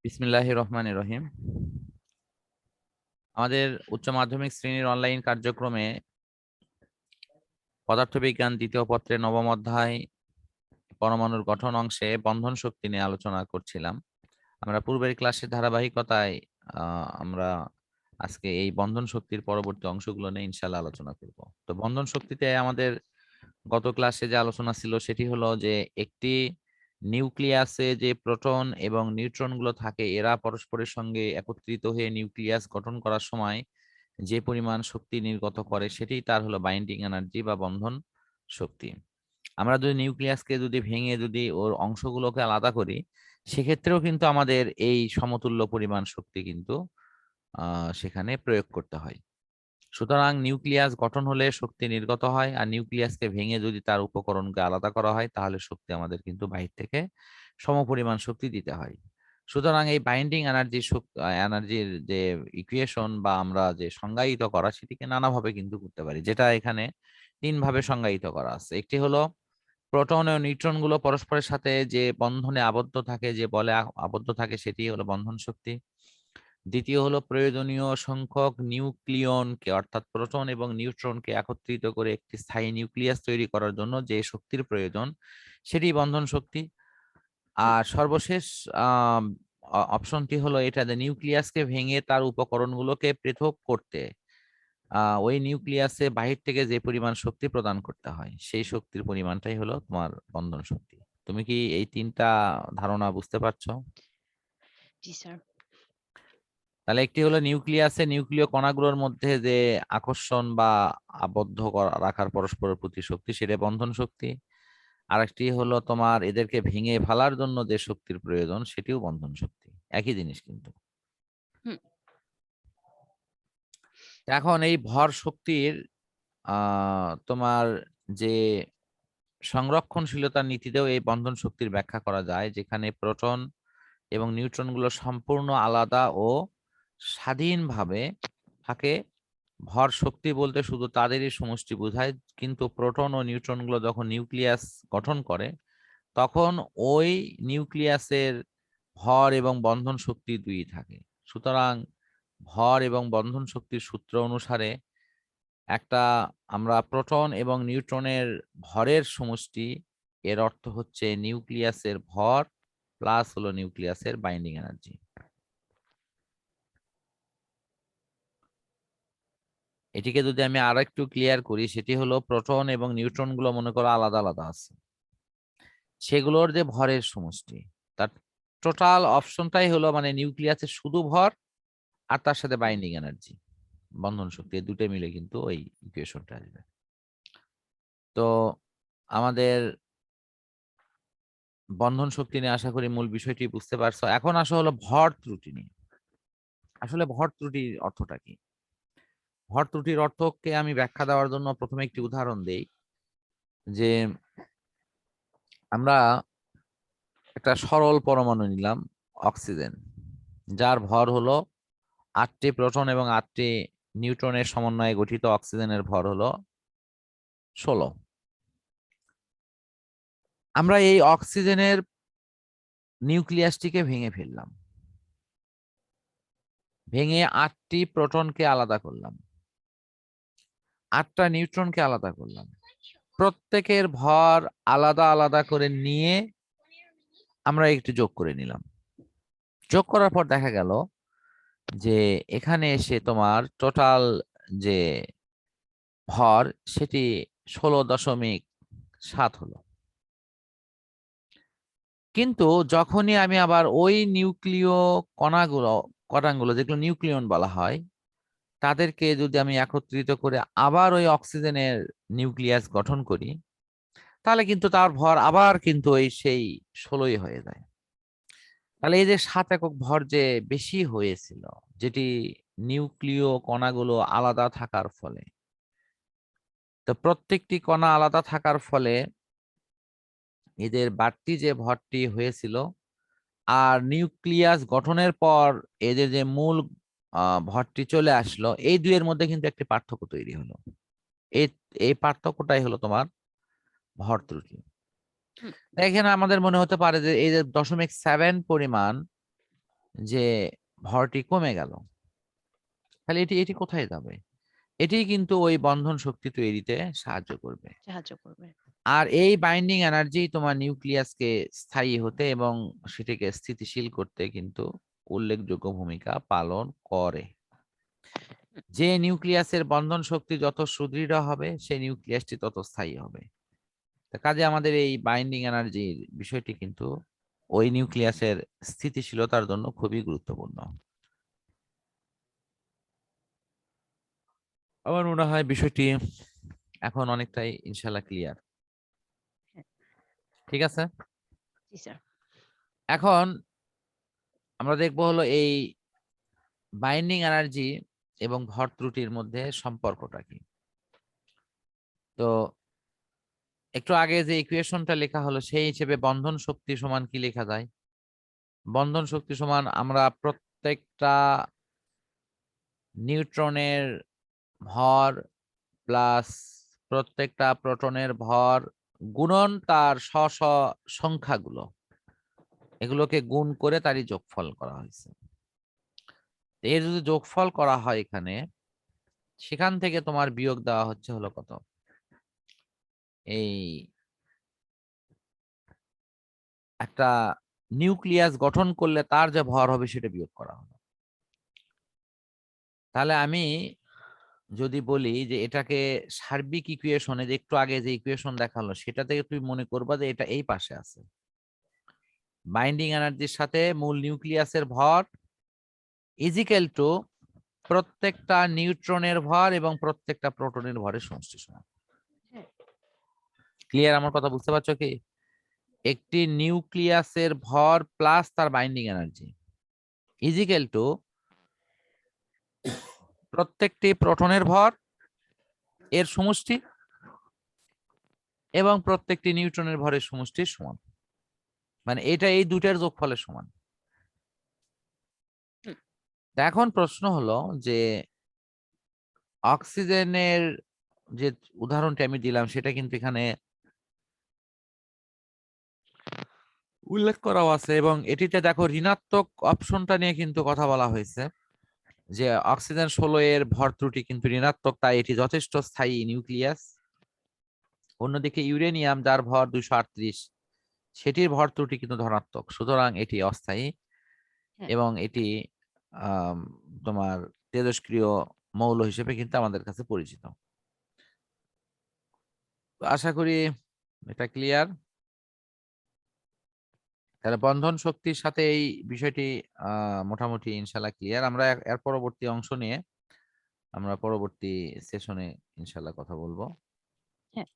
বিসমিল্লাহির রহমানির রহিম। আমাদের উচ্চ মাধ্যমিক শ্রেণীর অনলাইন কার্যক্রমে পদার্থবিজ্ঞান দ্বিতীয় পত্রের নবম অধ্যায় পরমাণুর গঠন অংশে বন্ধন শক্তি নিয়ে আলোচনা করছিলাম। আমরা পূর্বের ক্লাসের ধারাবাহিকতায় আমরা আজকে এই বন্ধন শক্তির পরবর্তী অংশগুলো নিয়ে ইনশাআল্লাহ আলোচনা করব। তো বন্ধন শক্তিতে আমাদের গত ক্লাসে যে আলোচনা ছিল সেটি হলো যে একটি নিউক্লিয়াসে যে প্রোটন এবং নিউট্রন গুলো থাকে এরা পরস্পরের সঙ্গে একত্রিত হয়ে নিউক্লিয়াস গঠন করার সময় যে পরিমাণ শক্তি নির্গত করে সেটি তার হলো বাইন্ডিং এনার্জি বা বন্ধন শক্তি। আমরা যদি নিউক্লিয়াসকে যদি ভেঙে যদি ওর অংশগুলোকে আলাদা করি সেক্ষেত্রেও কিন্তু আমাদের এই সমতুল্য পরিমাণ শক্তি কিন্তু সেখানে প্রয়োগ করতে হয়। সুতরাং নিউক্লিয়াস গঠন হলে শক্তি নির্গত হয়, আর নিউক্লিয়াসকে ভেঙে যদি তার উপকরণকে আলাদা করা হয় তাহলে শক্তি আমাদের কিন্তু বাহির থেকে সমপরিমাণ শক্তি দিতে হয়। সুতরাং এই বাইন্ডিং এনার্জির যে ইকুয়েশন বা আমরা যে সংজ্ঞায়িত করা সেটিকে নানাভাবে কিন্তু করতে পারি, যেটা এখানে তিন ভাবে সংজ্ঞায়িত করা আছে। একটি হলো প্রোটন ও নিউট্রন গুলো পরস্পরের সাথে যে বন্ধনে আবদ্ধ থাকে, যে বলে আবদ্ধ থাকে, সেটি হলো বন্ধন শক্তি। দ্বিতীয় হলো প্রয়োজনীয় সংখ্যক নিউক্লিয়নকে অর্থাৎ প্রোটন এবং নিউট্রনকে একত্রিত করে একটি স্থায়ী নিউক্লিয়াস তৈরি করার জন্য যে শক্তির প্রয়োজন সেটি বন্ধন শক্তি। আর সর্বশেষ অপশনটি হলো এটা যে নিউক্লিয়াসকে ভেঙে তার উপকরণগুলোকে পৃথক করতে ওই নিউক্লিয়াসে বাহির থেকে যে পরিমাণ শক্তি প্রদান করতে হয় সেই শক্তির পরিমাণটাই হলো তোমার বন্ধন শক্তি। তুমি কি এই তিনটা ধারণা বুঝতে পারছো? জি স্যার। তাহলে একটি হলো নিউক্লিয়াসে নিউক্লিয় কণাগুলোর মধ্যে যে আকর্ষণ বা রাখার পরস্পরের প্রতি শক্তি সেটা বন্ধন শক্তি। আরেকটি হলো তোমার এদেরকে ভেঙে ফেলার জন্য যে শক্তির প্রয়োজন সেটিও বন্ধন শক্তি, একই জিনিস কিন্তু। হুম। এখন এই ভর শক্তির তোমার যে সংরক্ষণশীলতার নীতিতেও এই বন্ধন শক্তির ব্যাখ্যা করা যায়, যেখানে প্রোটন এবং নিউট্রন গুলো সম্পূর্ণ আলাদা ও স্বাধীনভাবে থাকে। ভর শক্তি বলতে শুধু তাদেরই সমষ্টি বোঝায়, কিন্তু প্রোটন ও নিউট্রন গুলো যখন নিউক্লিয়াস গঠন করে তখন ওই নিউক্লিয়াসের ভর এবং বন্ধন শক্তি দুই থাকে। সুতরাং ভর এবং বন্ধন শক্তির সূত্র অনুসারে একটা আমরা প্রোটন এবং নিউট্রনের ভরের সমষ্টি, এর অর্থ হচ্ছে নিউক্লিয়াসের ভর প্লাস হলো নিউক্লিয়াসের বাইন্ডিং এনার্জি। এটিকে যদি আমি আরো একটু ক্লিয়ার করি সেটি হলো প্রোটন এবং নিউট্রন গুলো মনে করো আলাদা আলাদা আছে, সেগুলোর যে ভরের সমষ্টি তার টোটাল অপশনটাই হলো মানে নিউক্লিয়াসের শুধু ভর আর তার সাথে বাইন্ডিং এনার্জি বন্ধন শক্তি, এই দুটো মিলে কিন্তু ওই ইকুয়েশনটা আসবে। তো আমাদের বন্ধন শক্তি নিয়ে আশা করি মূল বিষয়টি বুঝতে পারছো। এখন আসা হলো ভর ত্রুটি নিয়ে। আসলে ভর ত্রুটির অর্থটা কি? ভর ত্রুটির অর্থকে আমি ব্যাখ্যা দেওয়ার জন্য প্রথমে একটি উদাহরণ দেই যে আমরা একটা সরল পরমাণু নিলাম অক্সিজেন, যার ভর হলো 8টি প্রোটন এবং 8টি নিউট্রনের সমন্বয়ে গঠিত। অক্সিজেনের ভর হলো 16। আমরা এই অক্সিজেনের নিউক্লিয়াসটিকে ভেঙে ফেললাম, ভেঙে 8টি প্রোটনকে আলাদা করলাম, 8টা নিউট্রনকে আলাদা করলাম, প্রত্যেকের ভর আলাদা আলাদা করে নিয়ে আমরা একটু যোগ করে নিলাম। যোগ করার পর দেখা গেল যে এখানে এসে তোমার টোটাল যে ভর সেটি 16.7 হলো। কিন্তু যখনই আমি আবার ওই নিউক্লিয় কণাগুলো যেগুলো নিউক্লিয়ন বলা হয় তাদেরকে যদি আমি একত্রিত করে আবার ওই অক্সিজেনের নিউক্লিয়াস গঠন করি তাহলে কিন্তু তার ভর আবার কিন্তু ওই সেই 16ই হয়ে যায়। তাহলে এই যে 7 একক ভর যে বেশি হয়েছিল, যেটি নিউক্লিয় কণাগুলো আলাদা থাকার ফলে, তো প্রত্যেকটি কণা আলাদা থাকার ফলে এদের বাড়তি যে ভরটি হয়েছিল আর নিউক্লিয়াস গঠনের পর এদের যে মূল ভরটি চলে আসলো, এই দুইয়ের মধ্যে কিন্তু একটি পার্থক্য তৈরি হলো। এই এই পার্থক্যটাই হলো তোমার ভর ত্রুটি। হুম। এখানে আমাদের মনে হতে পারে যে এই যে 0.7 পরিমাণ যে ভরটি কমে গেল, তাহলে এটি এটি কোথায় যাবে? এটি কিন্তু ওই বন্ধন শক্তি তৈরিতে সাহায্য করবে। সাহায্য করবে। আর এই বাইন্ডিং এনার্জি তোমার নিউক্লিয়াসকে স্থায়ী হতে এবং সেটিকে স্থিতিশীল করতে কিন্তু উল্লেখযোগ্য ভূমিকা পালন করে। যে নিউক্লিয়াসের বন্ধন শক্তি যত সুদৃঢ় হবে সেই নিউক্লিয়াসটি তত স্থায়ী হবে। কাজে আমাদের এই বাইন্ডিং এনার্জির বিষয়টি কিন্তু ওই নিউক্লিয়াসের স্থিতিশীলতার জন্য খুবই গুরুত্বপূর্ণ। আমার মনে হয় বিষয়টি এখন অনেকটাই ইনশাল্লাহ ক্লিয়ার। হ্যাঁ। ঠিক আছে, জি স্যার। এখন আমরা দেখবো হলো এই বাইন্ডিং এনার্জি এবং ভর ত্রুটির মধ্যে সম্পর্কটা কি। তো একটু আগে যে ইকুয়েশনটা লেখা হলো সেই হিসেবে বন্ধন শক্তি সমান কি লেখা যায়? বন্ধন শক্তি সমান আমরা প্রত্যেকটা নিউট্রনের ভর প্লাস প্রত্যেকটা প্রোটনের ভর গুণন তার স্ব স্ব সংখ্যাগুলো, এগুলোকে গুণ করে তারই যোগফল করা হয়েছে। এর যদি যোগফল করা হয় এখানে, সেখান থেকে তোমার বিয়োগ দেওয়া হচ্ছে হলো কত? এই একটা নিউক্লিয়াস গঠন করলে তার যে ভর হবে সেটা বিয়োগ করা হলো। তাহলে আমি যদি বলি যে এটাকে সার্বিক ইকুয়েশনে, যে একটু আগে যে ইকুয়েশন দেখালো সেটা থেকে তুমি মনে করবা যে এটা এই পাশে আছে, বাইন্ডিং এনার্জির সাথে মূল নিউক্লিয়াসের ভর ইজিক্যাল টু প্রত্যেকটা নিউট্রনের ভর এবং প্রত্যেকটা প্রোটনের ভরের সমষ্টি সমান। হ্যাঁ। ক্লিয়ার? আমার কথা বুঝতে পারছো কি? একটি নিউক্লিয়াসের ভর প্লাস তার বাইন্ডিং এনার্জি ইজিক্যাল টু প্রত্যেকটি প্রোটনের ভর এর সমষ্টি এবং প্রত্যেকটি নিউট্রনের ভরের সমষ্টির সমান। মানে এটা এই দুটার যোগফলের সমান। হুম। এখন প্রশ্ন হলো যে অক্সিজেনের যে উদাহরণটি আমি দিলাম সেটা কিন্তু এখানে উল্লেখ করাও আছে এবং এটিতে দেখো ঋণাত্মক অপশনটা নিয়ে কিন্তু কথা বলা হয়েছে যে অক্সিজেন 16 এর ভর ত্রুটি কিন্তু ঋণাত্মক, তাই এটি যথেষ্ট স্থায়ী নিউক্লিয়াস। অন্যদিকে ইউরেনিয়াম যার ভর 238, সেটির ভর ত্রুটি কিন্তু ধনাত্মক, সুতরাং এটি অস্থায়ী হ্যাঁ। এবং এটি তোমার তেজস্ক্রিয় মৌল হিসেবে কিন্তু আমাদের কাছে পরিচিত। তো আশা করি এটা ক্লিয়ার। তাহলে বন্ধন শক্তির সাথে এই বিষয়টি মোটামুটি ইনশাল্লাহ ক্লিয়ার। আমরা এর পরবর্তী অংশ নিয়ে আমরা পরবর্তী সেশনে ইনশাল্লাহ কথা বলবো। হ্যাঁ।